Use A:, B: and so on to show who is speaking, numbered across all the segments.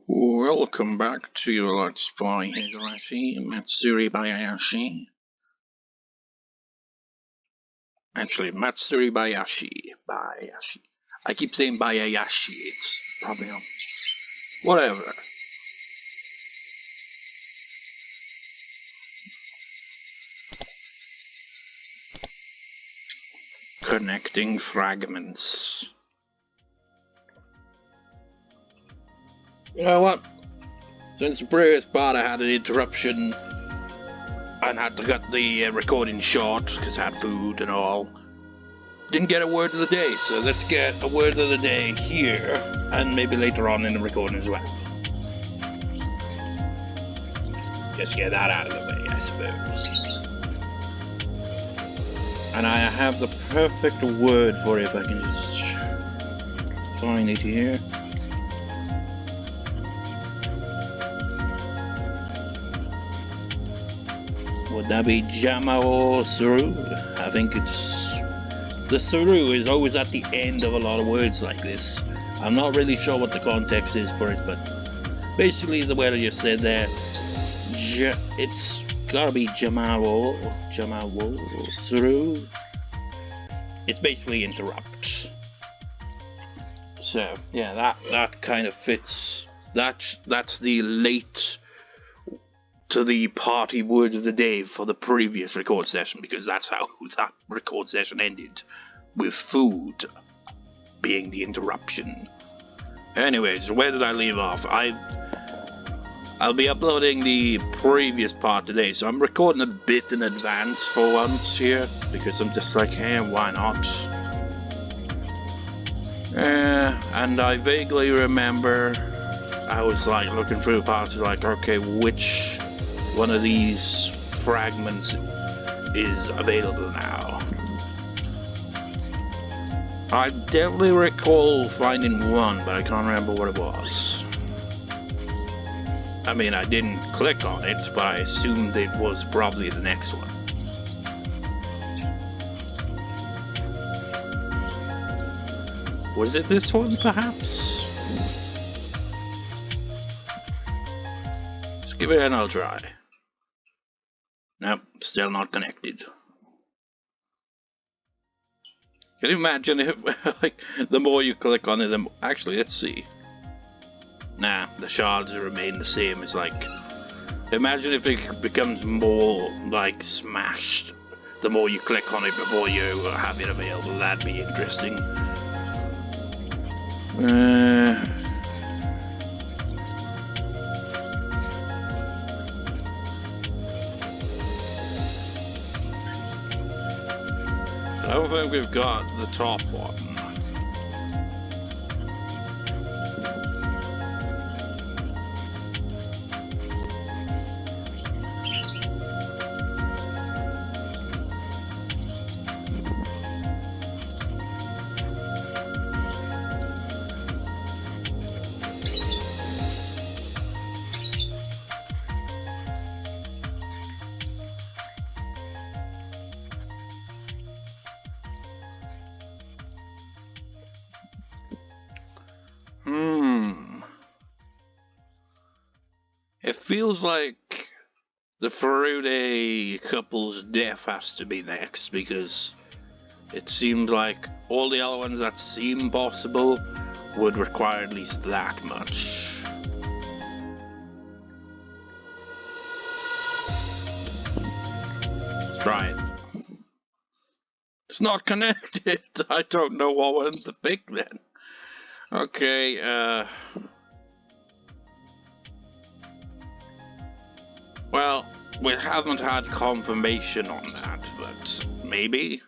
A: Welcome back to your Let's Play Higurashi, Matsuribayashi. Actually, Matsuribayashi. Bayashi. I keep saying Bayashi, it's probably not. Whatever. Connecting fragments. You know what? Since the previous part I had an interruption and had to cut the recording short because I had food and all. Didn't get a word of the day, so let's get a word of the day here and maybe later on in the recording as well. Just get that out of the way, I suppose. And I have the perfect word for it if I can just find it here. Would that be Jamao Suru? I think it's... The Suru is always at the end of a lot of words like this. I'm not really sure what the context is for it, but basically the way I just said there, it's gotta be Jamao Suru. It's basically interrupt. So yeah, that kind of fits. That's the late to the party word of the day for the previous record session, because that's how that record session ended, with food being the interruption. Anyways, where did I leave off? I'll be uploading the previous part today, so I'm recording a bit in advance for once here, because I'm just like, hey, why not? And I vaguely remember I was like looking through parts, like, okay, which one of these fragments is available now? I definitely recall finding one, but I can't remember what it was. I mean, I didn't click on it, but I assumed it was probably the next one. Was it this one, perhaps? Let's give it another try. Nope, still not connected. Can you imagine if, like, the more you click on it, the more... Actually, let's see. Nah, the shards remain the same. It's like... Imagine if it becomes more, like, smashed. The more you click on it before you have it available. That'd be interesting. I don't think we've got the top one. It feels like the Furude couple's death has to be next, because it seems like all the other ones that seem possible would require at least that much. Let's try it. It's not connected. I don't know what one to pick then. Okay, well, we haven't had confirmation on that, but maybe?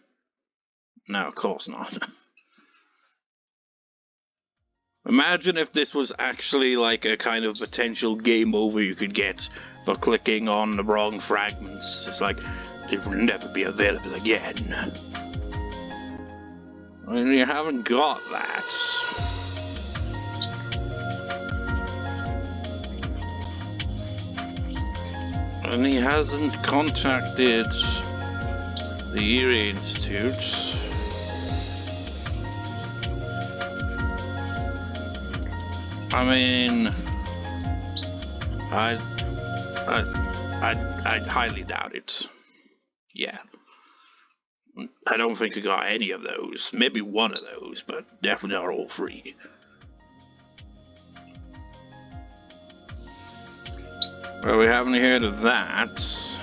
A: No, of course not. Imagine if this was actually like a kind of potential game over you could get for clicking on the wrong fragments. It's like, it will never be available again. I mean, you haven't got that. And he hasn't contacted the Irie Institute. I mean, I highly doubt it. Yeah. I don't think we got any of those. Maybe one of those, but definitely not all three. Well, we haven't heard of that.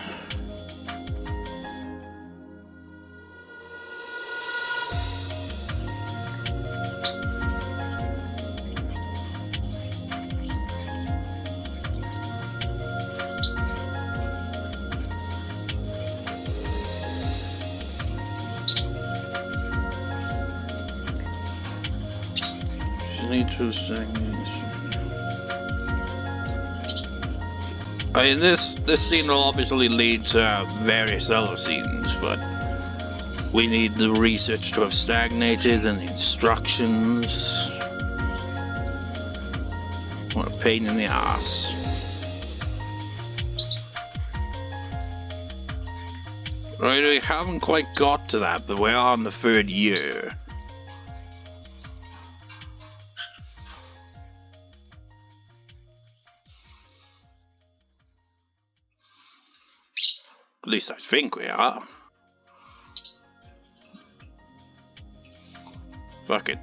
A: I mean, this scene will obviously lead to various other scenes, but we need the research to have stagnated and the instructions. What a pain in the ass. Right, we haven't quite got to that, but we're on the 3rd year. At least I think we are. Fuck it.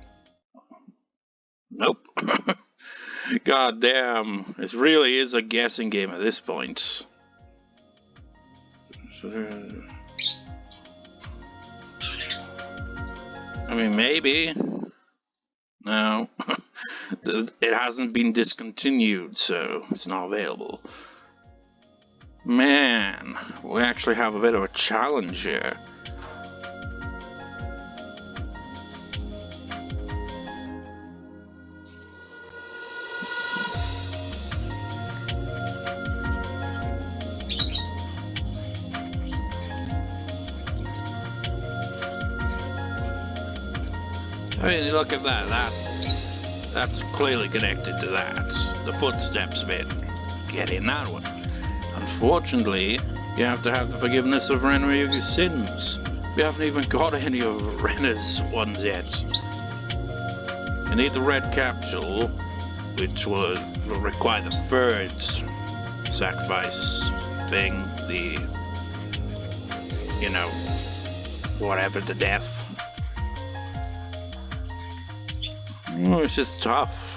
A: Nope. God damn. This really is a guessing game at this point. I mean, maybe. No. It hasn't been discontinued, so it's not available. Man, we actually have a bit of a challenge here. I mean, look at that. That's clearly connected to that. The footsteps bit. Get in that one. Unfortunately, you have to have the forgiveness of Renryu's sins. We haven't even got any of Ren's ones yet. You need the red capsule, which will require the 3rd sacrifice thing, the, you know, whatever, the death. Oh, it's just tough.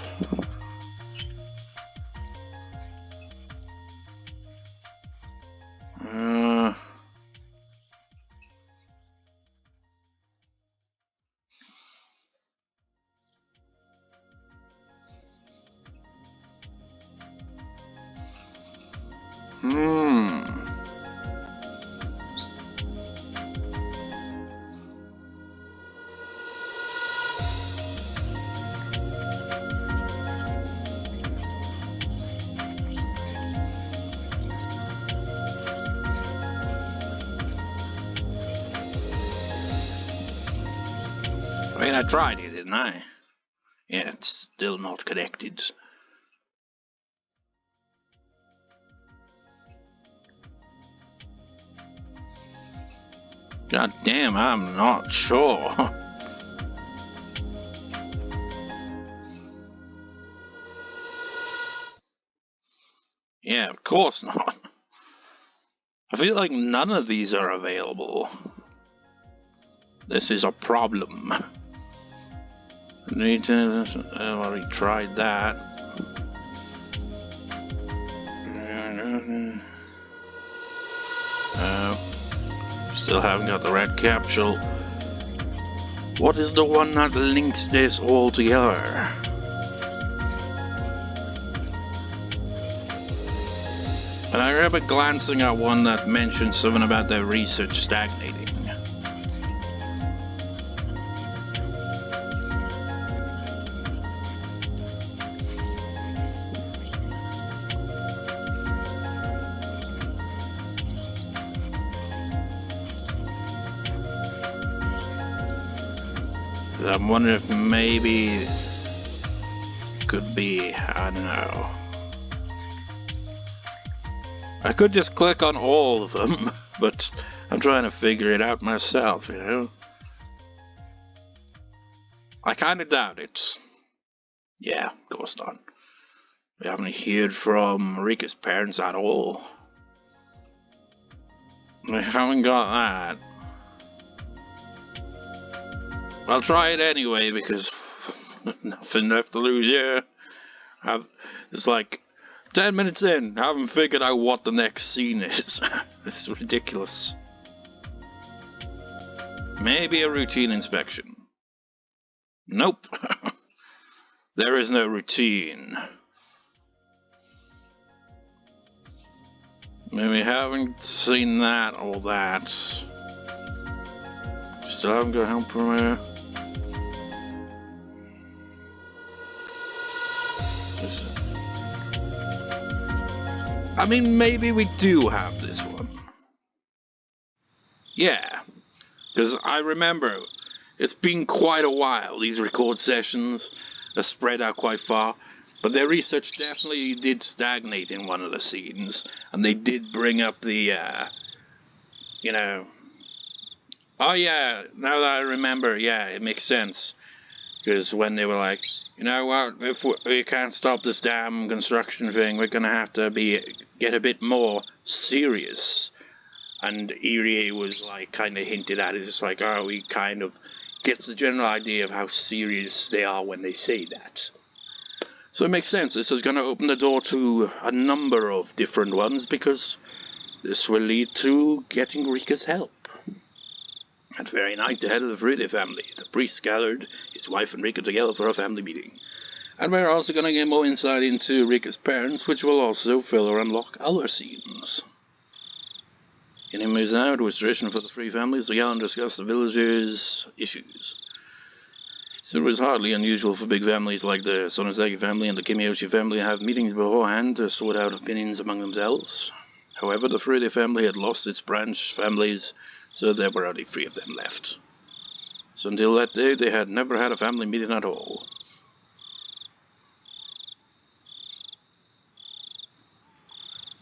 A: I mean, I tried it, didn't I? Yeah, it's still not connected. God damn, I'm not sure. Yeah, of course not. I feel like none of these are available. This is a problem. Need to. I've already tried that. Still haven't got the red capsule. What is the one that links this all together? And I remember glancing at one that mentioned something about their research stagnating. I'm wondering if maybe it could be, I don't know. I could just click on all of them, but I'm trying to figure it out myself, you know? I kind of doubt it. Yeah, of course not. We haven't heard from Rika's parents at all. We haven't got that. I'll try it anyway because nothing left to lose here. It's like 10 minutes in, I haven't figured out what the next scene is. It's ridiculous. Maybe a routine inspection. Nope. There is no routine. We haven't seen that or that. Still haven't got help from her. I mean, maybe we do have this one. Yeah, because I remember it's been quite a while. These record sessions are spread out quite far, but their research definitely did stagnate in one of the scenes, and they did bring up the, oh yeah, now that I remember, yeah, it makes sense. Because when they were like, you know what, if we can't stop this damn construction thing, we're going to have to get a bit more serious. And Irie was like, kind of hinted at it. It's like, oh, he kind of gets the general idea of how serious they are when they say that. So it makes sense. This is going to open the door to a number of different ones, because this will lead to getting Rika's help. That very night, the head of the Furude family, the priest, gathered his wife and Rika together for a family meeting. And we're also going to get more insight into Rika's parents, which will also fill or unlock other scenes. Hinamizawa, it was tradition for the three families to gather and discuss the villagers' issues. So it was hardly unusual for big families like the Sonozaki family and the Kimiyoshi family to have meetings beforehand to sort out opinions among themselves. However, the Furude family had lost its branch families, so there were only 3 of them left. So until that day, they had never had a family meeting at all.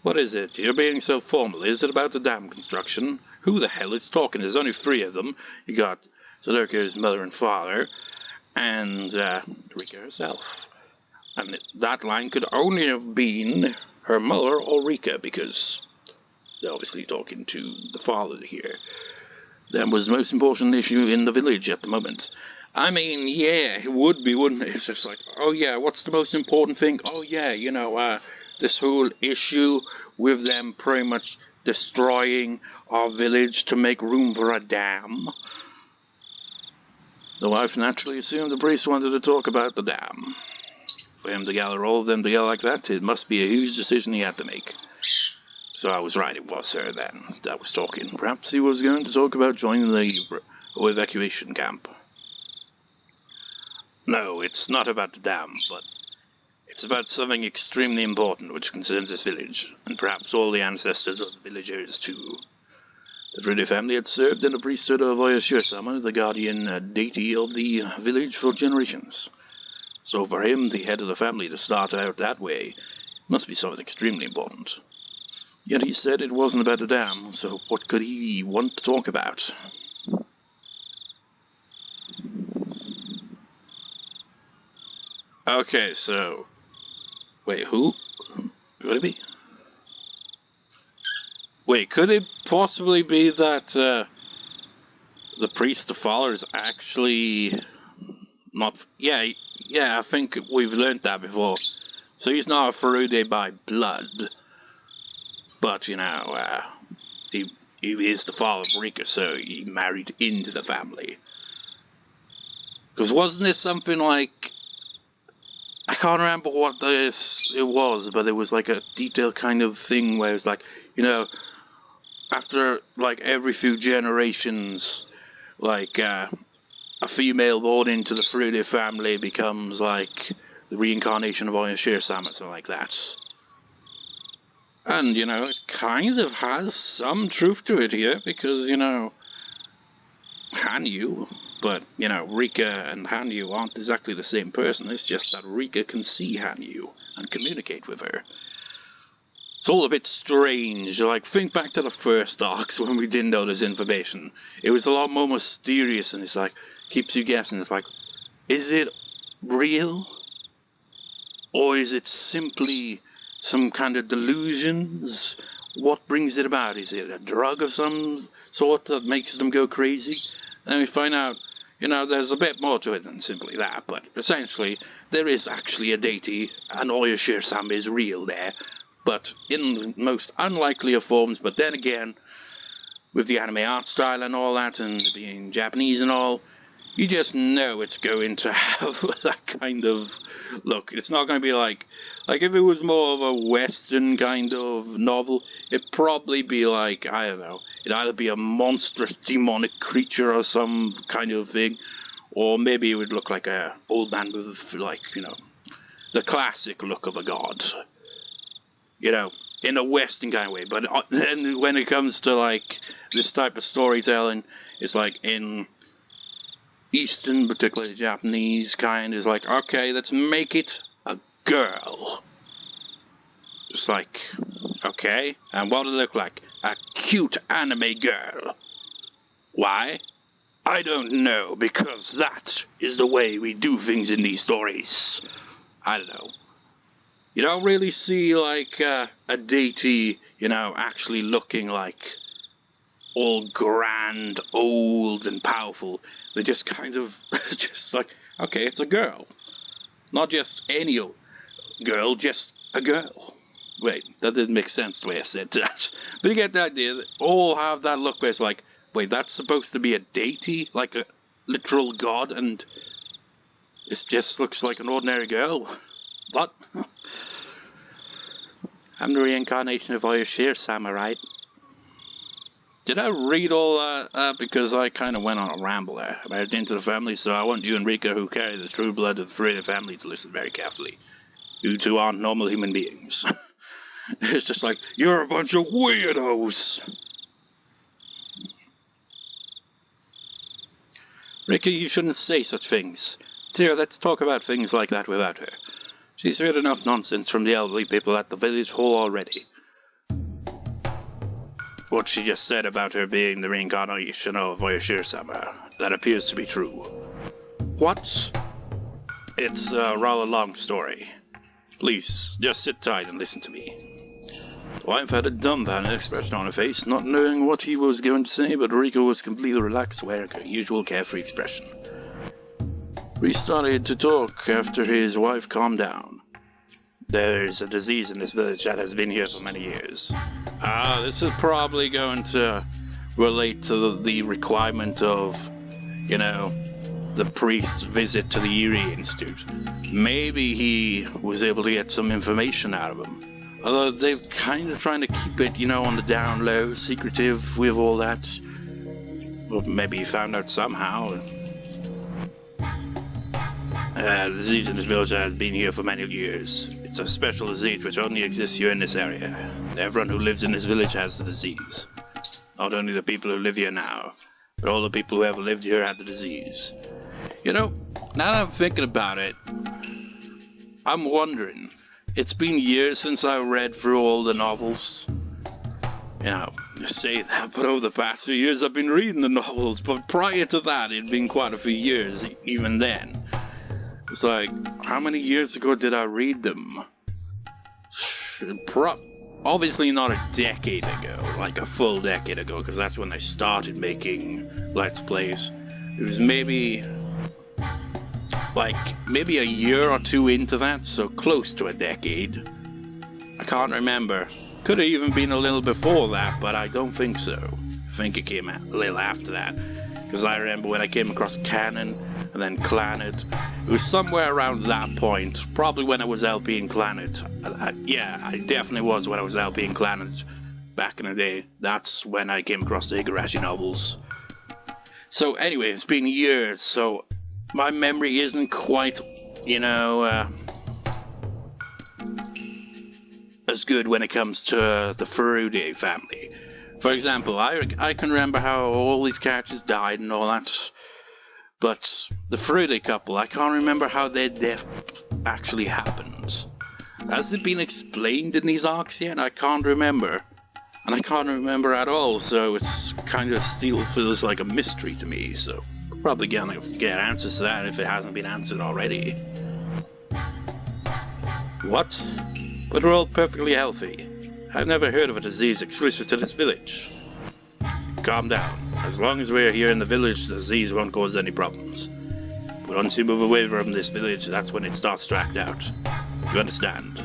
A: What is it? You're being so formal. Is it about the dam construction? Who the hell is talking? There's only 3 of them. You got Sadurka's mother and father, and Rika herself. And that line could only have been her mother or Rika, because they're obviously talking to the father here. That was the most important issue in the village at the moment. I mean, yeah, it would be, wouldn't it? It's just like, oh yeah, what's the most important thing? Oh yeah, this whole issue with them pretty much destroying our village to make room for a dam. The wife naturally assumed the priest wanted to talk about the dam. For him to gather all of them together like that, it must be a huge decision he had to make. So I was right, it was her then that was talking. Perhaps he was going to talk about joining the evacuation camp. No, it's not about the dam, but it's about something extremely important which concerns this village, and perhaps all the ancestors of the villagers too. The Furude family had served in the priesthood of Oyashiro-sama, the guardian deity of the village, for generations. So for him, the head of the family, to start out that way must be something extremely important. Yet he said it wasn't about the dam, so what could he want to talk about? Okay, so... Wait, who? Could it be? Wait, could it possibly be that the priest, the father, is actually not... Yeah, I think we've learned that before. So he's not a Furude by blood. But, he is the father of Rika, so he married into the family. Because wasn't this something like... I can't remember what it was, but it was like a detailed kind of thing where it was like, after like every few generations, like a female born into the Furude family becomes like the reincarnation of Oyashiro-sama, something like that. And, it kind of has some truth to it here, because, Hanyu, but, Rika and Hanyu aren't exactly the same person. It's just that Rika can see Hanyu and communicate with her. It's all a bit strange. Like, think back to the first arcs when we didn't know this information. It was a lot more mysterious, and it's like, keeps you guessing. It's like, is it real? Or is it simply some kind of delusions? What brings it about? Is it a drug of some sort that makes them go crazy? And we find out, there's a bit more to it than simply that, but essentially, there is actually a deity, and Oyashiro-sama is real there, but in the most unlikely of forms. But then again, with the anime art style and all that, and being Japanese and all, you just know it's going to have that kind of look. It's not going to be like if it was more of a Western kind of novel, it'd probably be like, I don't know, it'd either be a monstrous demonic creature or some kind of thing, or maybe it would look like a old man with, the classic look of a god. In a Western kind of way. But then when it comes to, this type of storytelling, it's like in Eastern, particularly Japanese kind, is like, okay, let's make it a girl. It's like, okay, and what does it look like? A cute anime girl. Why? I don't know, because that is the way we do things in these stories. I don't know. You don't really see, a deity, actually looking like all grand, old, and powerful. They just kind of, okay, it's a girl. Not just any old girl, just a girl. Wait, that didn't make sense the way I said that. But you get the idea. They all have that look where it's like, wait, that's supposed to be a deity? Like a literal god, and it just looks like an ordinary girl? What? I'm the reincarnation of Oyashiro-sama, right? Did I read all that? Because I kind of went on a ramble there. I married into the family, so I want you and Rika, who carry the true blood of the Furude family, to listen very carefully. You two aren't normal human beings. It's just like, you're a bunch of weirdos! Rika, you shouldn't say such things. Dear, let's talk about things like that without her. She's heard enough nonsense from the elderly people at the village hall already. What she just said about her being the reincarnation of Oyashiro-sama, that appears to be true. What? It's a rather long story. Please, just sit tight and listen to me. The wife had a dumbfounded expression on her face, not knowing what he was going to say, but Rika was completely relaxed, wearing her usual carefree expression. We started to talk after his wife calmed down. There's a disease in this village that has been here for many years. This is probably going to relate to the requirement of, the priest's visit to the Irie Institute. Maybe he was able to get some information out of him. Although they're kind of trying to keep it, on the down low, secretive with all that. Well, maybe he found out somehow. The disease in this village has been here for many years. It's a special disease which only exists here in this area. Everyone who lives in this village has the disease. Not only the people who live here now, but all the people who ever lived here had the disease. Now that I'm thinking about it, I'm wondering, it's been years since I read through all the novels. I say that, but over the past few years I've been reading the novels, but prior to that it'd been quite a few years, even then. It's like, how many years ago did I read them? Obviously not a decade ago, like a full decade ago, because that's when I started making Let's Plays. It was maybe a year or two into that, so close to a decade. I can't remember. Could have even been a little before that, but I don't think so. I think it came a little after that, because I remember when I came across Canon and then Clannad. It was somewhere around that point, probably when I was LP in Clannad. I definitely was when I was LP in Clannad back in the day. That's when I came across the Higurashi novels. So anyway, it's been years, so my memory isn't quite, as good when it comes to the Furude family. For example, I can remember how all these characters died and all that, but the Furude couple, I can't remember how their death actually happened. Has it been explained in these arcs yet? I can't remember. And I can't remember at all, so it's kind of still feels like a mystery to me, so probably gonna get answers to that if it hasn't been answered already. What? But we're all perfectly healthy. I've never heard of a disease exclusive to this village. Calm down. As long as we're here in the village, the disease won't cause any problems. But once you move away from this village, that's when it starts to act out. You understand?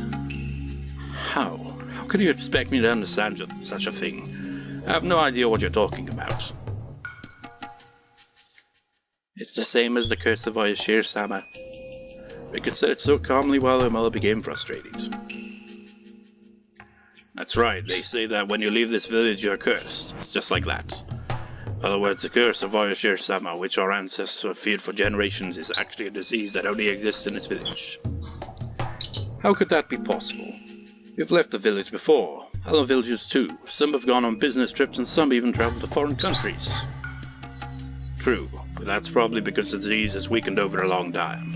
A: How? How can you expect me to understand such a thing? I have no idea what you're talking about. It's the same as the curse of Oyashiro-sama. Rika said it so calmly while her mother became frustrated. That's right, they say that when you leave this village you're cursed. It's just like that. In other words, the curse of Oyashiro-sama, which our ancestors have feared for generations, is actually a disease that only exists in this village. How could that be possible? You've left the village before. Other villagers too. Some have gone on business trips and some even traveled to foreign countries. True, but that's probably because the disease has weakened over a long time.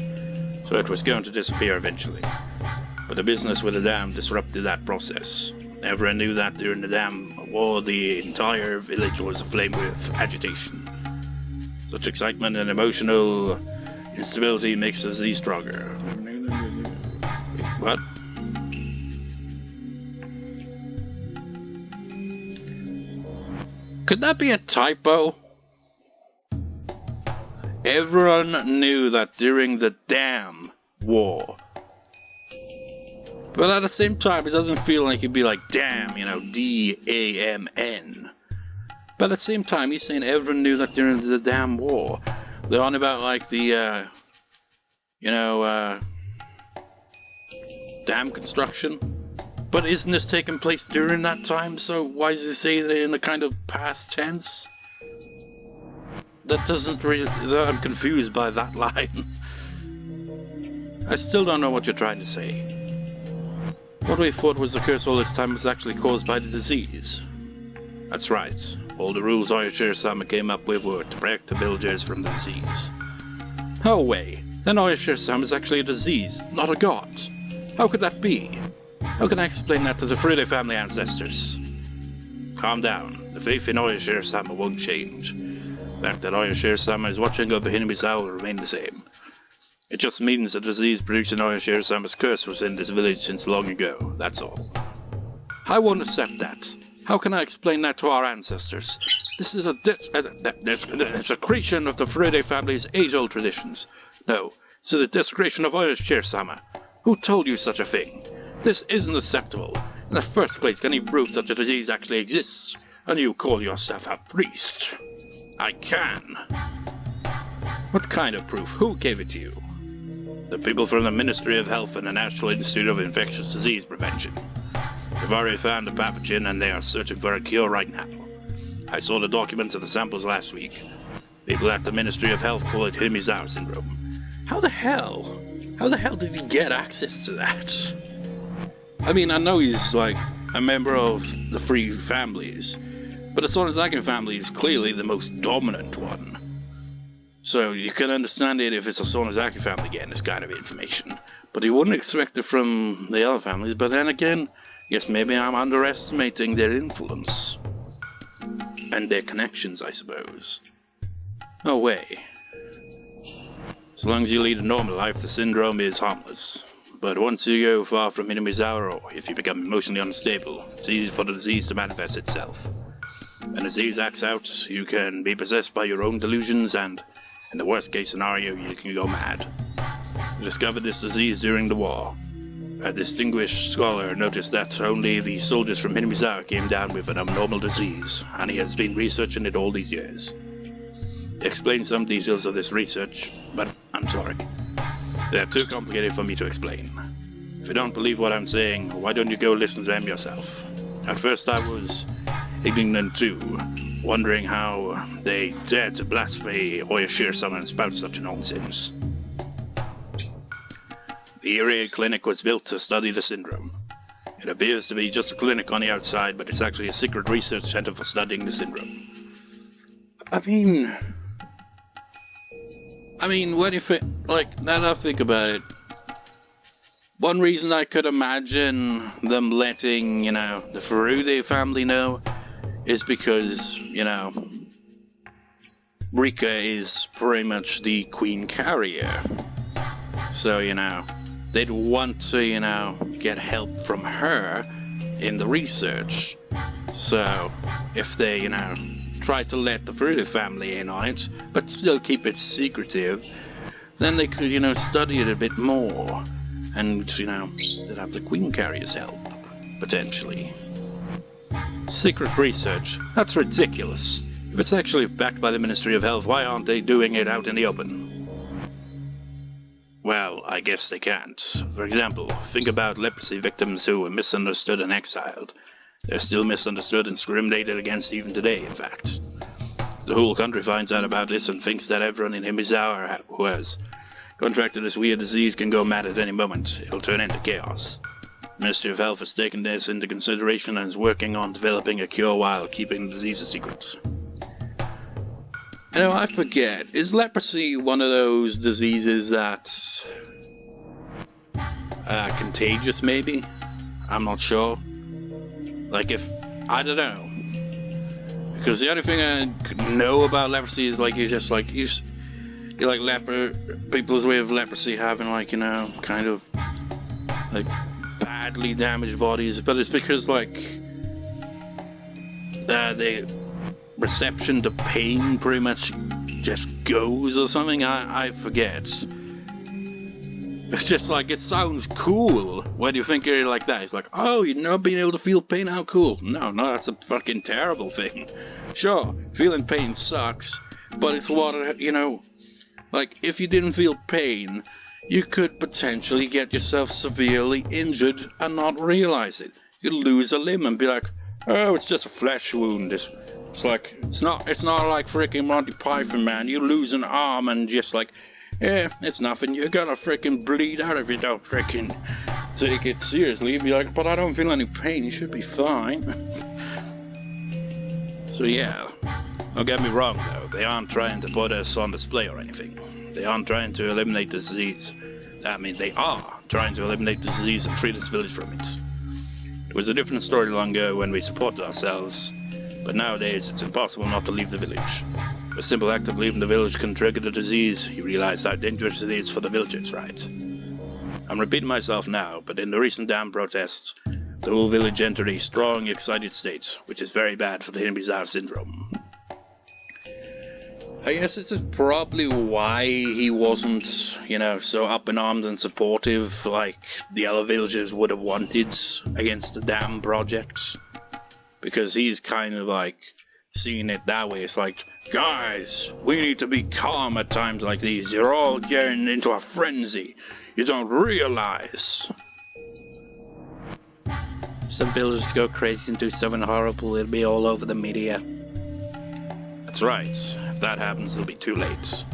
A: So it was going to disappear eventually. But the business with the dam disrupted that process. Everyone knew that during the dam war the entire village was aflame with agitation. Such excitement and emotional instability makes the disease stronger. What? Could that be a typo? Everyone knew that during the dam war. But at the same time, it doesn't feel like it'd be like damn, you know, D-A-M-N. But at the same time, he's saying everyone knew that during the damn war. They're on about like the, dam construction. But isn't this taking place during that time? So why does he say that in a kind of past tense? That doesn't really... I'm confused by that line. I still don't know what you're trying to say. What we thought was the curse all this time was actually caused by the disease. That's right. All the rules Oyashiro-sama came up with were to protect the villagers from the disease. No way. Then Oyashiro-sama is actually a disease, not a god. How could that be? How can I explain that to the Furude family ancestors? Calm down. The faith in Oyashiro-sama won't change. The fact that Oyashiro-sama is watching over Hinamizawa will remain the same. It just means the disease producing Oyashiro-sama's curse was in this village since long ago, that's all. I won't accept that. How can I explain that to our ancestors? This is a desecration of the Furude family's age-old traditions. No, it's a desecration of Oyashiro-sama. Who told you such a thing? This isn't acceptable. In the first place, can you prove such a disease actually exists? And you call yourself a priest? I can. What kind of proof? Who gave it to you? The people from the Ministry of Health and the National Institute of Infectious Disease Prevention. They've already found the pathogen and they are searching for a cure right now. I saw the documents and the samples last week. People at the Ministry of Health call it Hinamizawa syndrome. How the hell did he get access to that? I mean, I know he's like a member of the three families, but the Sonozaki family is clearly the most dominant one. So you can understand it if it's a Sonozaki family getting this kind of information. But you wouldn't expect it from the other families, but then again, yes, maybe I'm underestimating their influence. And their connections, I suppose. No way. As long as you lead a normal life, the syndrome is harmless. But once you go far from Hinamizawa, or if you become emotionally unstable, it's easy for the disease to manifest itself. When the disease acts out, you can be possessed by your own delusions and, in the worst case scenario, you can go mad. We discovered this disease during the war. A distinguished scholar noticed that only the soldiers from Hinamizawa came down with an abnormal disease, and he has been researching it all these years. He explained some details of this research, but I'm sorry. They are too complicated for me to explain. If you don't believe what I'm saying, why don't you go listen to them yourself? At first I was ignorant too, wondering how they dared to blaspheme Oyashiro-sama and spout such nonsense. The Irie clinic was built to study the syndrome. It appears to be just a clinic on the outside, but it's actually a secret research center for studying the syndrome. I mean, what if it, like, now that I think about it, one reason I could imagine them letting, the Furude family know is because, Rika is pretty much the queen carrier. So, they'd want to, get help from her in the research. So, if they, try to let the Furude family in on it, but still keep it secretive, then they could, study it a bit more. And, they'd have the Queen Carrier's help, potentially. Secret research? That's ridiculous. If it's actually backed by the Ministry of Health, why aren't they doing it out in the open? Well, I guess they can't. For example, think about leprosy victims who were misunderstood and exiled. They're still misunderstood and discriminated against even today, in fact. The whole country finds out about this and thinks that everyone in Hinamizawa who has contracted this weird disease can go mad at any moment. It'll turn into chaos. The Ministry of Health has taken this into consideration and is working on developing a cure while keeping the disease a secret. I forget. Is leprosy one of those diseases that's contagious, maybe? I'm not sure. I don't know. Because the only thing I know about leprosy is people's way of leprosy having kind of badly damaged bodies, but it's because the reception to pain pretty much just goes or something. I forget. It's just it sounds cool when you think it like that. It's oh, you're not being able to feel pain, how cool. No, that's a fucking terrible thing. Sure, feeling pain sucks, but it's what, if you didn't feel pain, you could potentially get yourself severely injured and not realize it. You'd lose a limb and be oh, it's just a flesh wound. It's not like freaking Monty Python, man. You lose an arm and just it's nothing. You're gonna freaking bleed out if you don't freaking take it seriously. You'd be but I don't feel any pain. You should be fine. So yeah, don't get me wrong though. They aren't trying to put us on display or anything. They aren't trying to eliminate the disease. They are trying to eliminate the disease and free this village from it. It was a different story long ago when we supported ourselves, but nowadays it's impossible not to leave the village. The simple act of leaving the village can trigger the disease. You realize how dangerous it is for the villagers, right? I'm repeating myself now, but in the recent dam protests, the whole village entered a strong, excited state, which is very bad for the Hinamizawa syndrome. I guess this is probably why he wasn't, so up in arms and supportive like the other villagers would have wanted against the dam project. Because he's kind of seeing it that way. It's guys, we need to be calm at times like these. You're all getting into a frenzy. You don't realize. Some villagers go crazy and do something horrible, it'll be all over the media. That's right. If that happens, it'll be too late.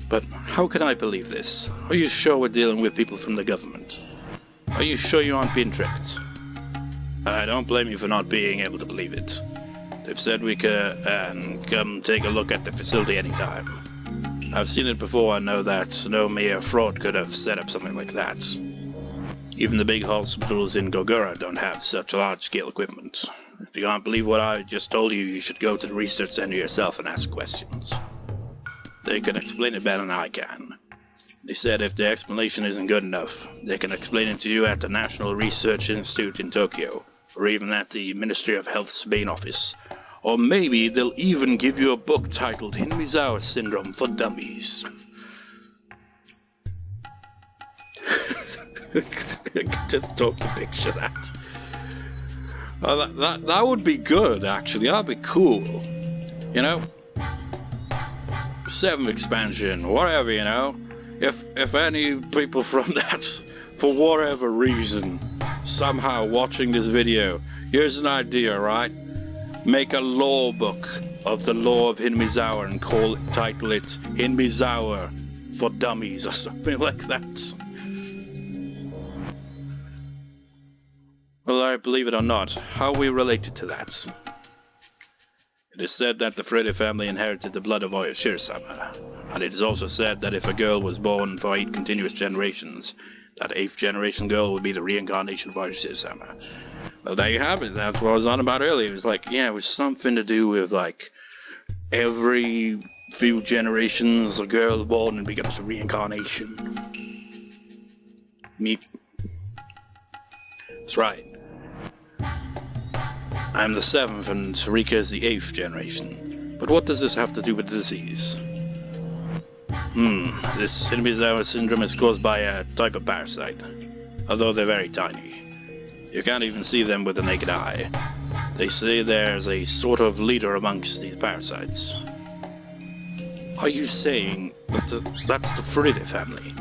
A: But how can I believe this? Are you sure we're dealing with people from the government? Are you sure you aren't being tricked? I don't blame you for not being able to believe it. They've said we can come take a look at the facility anytime. I've seen it before and know that no mere fraud could have set up something like that. Even the big hospitals in Gogura don't have such large-scale equipment. If you can't believe what I just told you, you should go to the research center yourself and ask questions. They can explain it better than I can. They said if the explanation isn't good enough, they can explain it to you at the National Research Institute in Tokyo, or even at the Ministry of Health's main office. Or maybe they'll even give you a book titled Hinamizawa Syndrome for Dummies. I can just totally picture that. That would be good, actually. That'd be cool. 7th expansion, whatever, If any people from that, for whatever reason, somehow watching this video, here's an idea, right? Make a law book of the law of Hinamizawa and title it Hinamizawa for Dummies or something like that. Well, I believe it or not, how are we related to that? It is said that the Furude family inherited the blood of Oyashiro-sama, and it is also said that if a girl was born for 8 continuous generations, that 8th generation girl would be the reincarnation of Oyashiro-sama. Well, there you have it. That's what I was on about earlier. It was it was something to do with every few generations a girl is born and becomes a reincarnation. Meep. That's right. I'm the 7th and Rika is the 8th generation. But what does this have to do with the disease? This Hinamizawa syndrome is caused by a type of parasite, although they're very tiny. You can't even see them with the naked eye. They say there's a sort of leader amongst these parasites. Are you saying that that's the Furude family?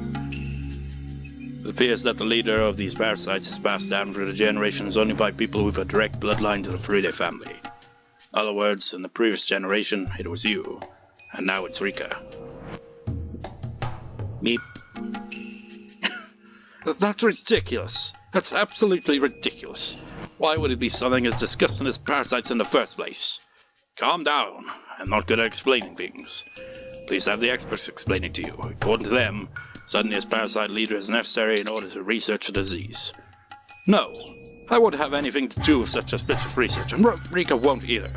A: It appears that the leader of these parasites is passed down through the generations only by people with a direct bloodline to the Furude family. In other words, in the previous generation, it was you, and now it's Rika. Meep. That's ridiculous. That's absolutely ridiculous. Why would it be something as disgusting as parasites in the first place? Calm down. I'm not good at explaining things. Please have the experts explain it to you. According to them, suddenly this parasite leader is necessary in order to research the disease. No, I won't have anything to do with such suspicious research, and Rika won't either.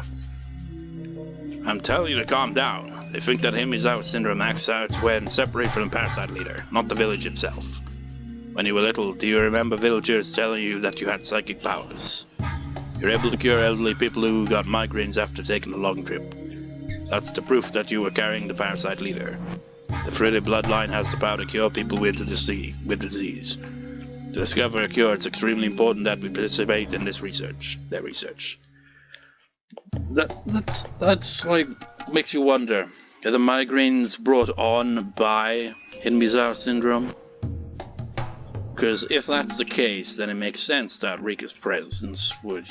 A: I'm telling you to calm down. They think that Hinamizawa syndrome acts out when separated from the parasite leader, not the village itself. When you were little, do you remember villagers telling you that you had psychic powers? You're able to cure elderly people who got migraines after taking a long trip. That's the proof that you were carrying the parasite leader. The Furude bloodline has the power to cure people with disease. To discover a cure, it's extremely important that we participate in this research. Their research. That's like, makes you wonder. Are the migraines brought on by Hinamizawa syndrome? Because if that's the case, then it makes sense that Rika's presence would,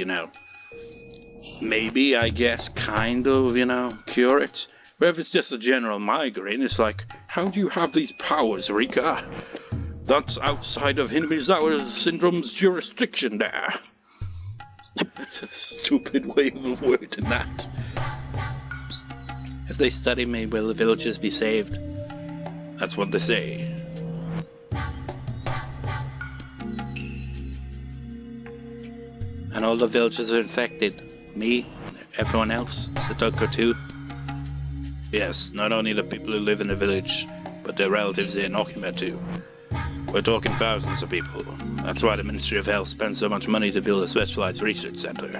A: maybe, I guess, kind of, cure it. But if it's just a general migraine, it's like, how do you have these powers, Rika? That's outside of Hinamizawa syndrome's jurisdiction there. It's a stupid way of wording that. If they study me, will the villagers be saved? That's what they say. And all the villagers are infected. Me, everyone else, Satoko too. Yes, not only the people who live in the village, but their relatives in Okima too. We're talking thousands of people. That's why the Ministry of Health spends so much money to build a specialized research center.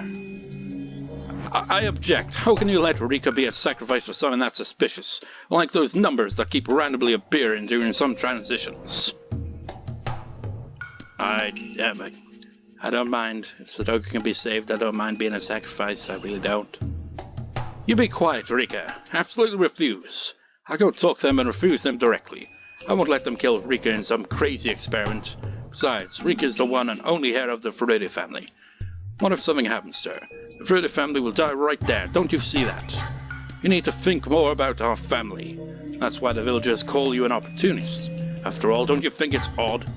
A: I object. How can you let Rika be a sacrifice for something that's suspicious? Like those numbers that keep randomly appearing during some transitions. I don't mind. If Satoko can be saved, I don't mind being a sacrifice. I really don't. You be quiet, Rika. Absolutely refuse. I'll go talk to them and refuse them directly. I won't let them kill Rika in some crazy experiment. Besides, Rika is the one and only heir of the Furude family. What if something happens to her? The Furude family will die right there. Don't you see that? You need to think more about our family. That's why the villagers call you an opportunist. After all, don't you think it's odd?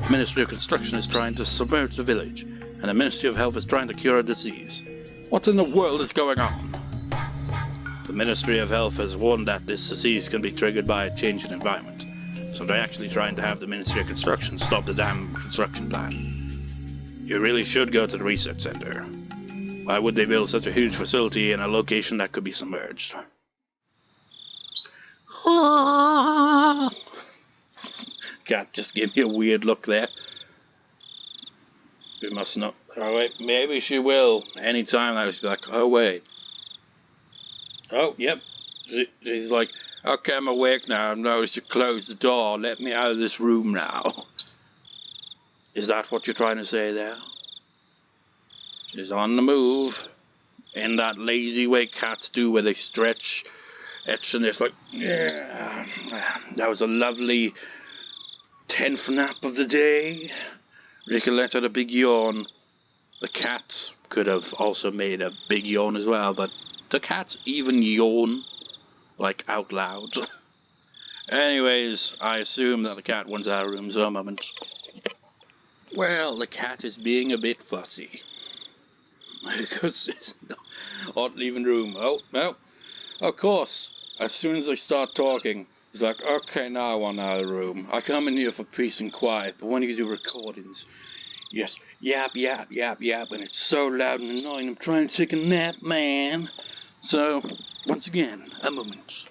A: The Ministry of Construction is trying to submerge the village, and the Ministry of Health is trying to cure a disease. What in the world is going on? The Ministry of Health has warned that this disease can be triggered by a change in environment, so they're actually trying to have the Ministry of Construction stop the damn construction plan. You really should go to the research center. Why would they build such a huge facility in a location that could be submerged? Cat just gave me a weird look there. We must not. Oh wait, maybe she will. Anytime I was like, oh wait. Oh, yep. She's like, okay, I'm awake now. I've noticed you closed the door. Let me out of this room now. Is that what you're trying to say there? She's on the move. In that lazy way cats do where they stretch, etch, and it's like, yeah. That was a lovely 10th nap of the day. Rika let out a big yawn. The cat could have also made a big yawn as well, but do cats even yawn? Like, out loud? Anyways, I assume that the cat wants out of room for a moment. Well, the cat is being a bit fussy. Because it's not leaving room. Oh, no. Of course, as soon as they start talking, he's like, okay, now I want out of the room. I come in here for peace and quiet, but when you do recordings, yes, yap, and it's so loud and annoying, I'm trying to take a nap, man. So, once again, a moment.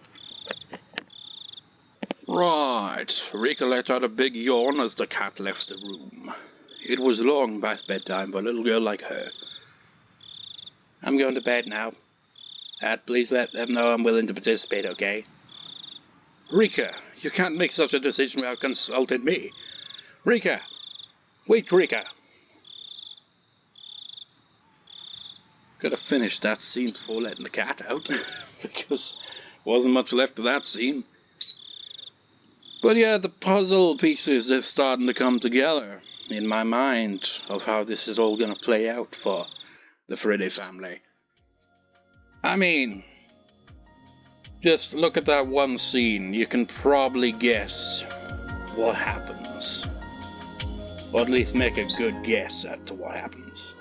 A: Right, Rika let out a big yawn as the cat left the room. It was long past bedtime for a little girl like her. I'm going to bed now. Please let them know I'm willing to participate, okay? Rika, you can't make such a decision without consulting me. Rika! Wait, Rika! Could have finished that scene before letting the cat out, because wasn't much left of that scene. But yeah, the puzzle pieces are starting to come together in my mind of how this is all going to play out for the Furude family. I mean, just look at that one scene, you can probably guess what happens. Or at least make a good guess as to what happens.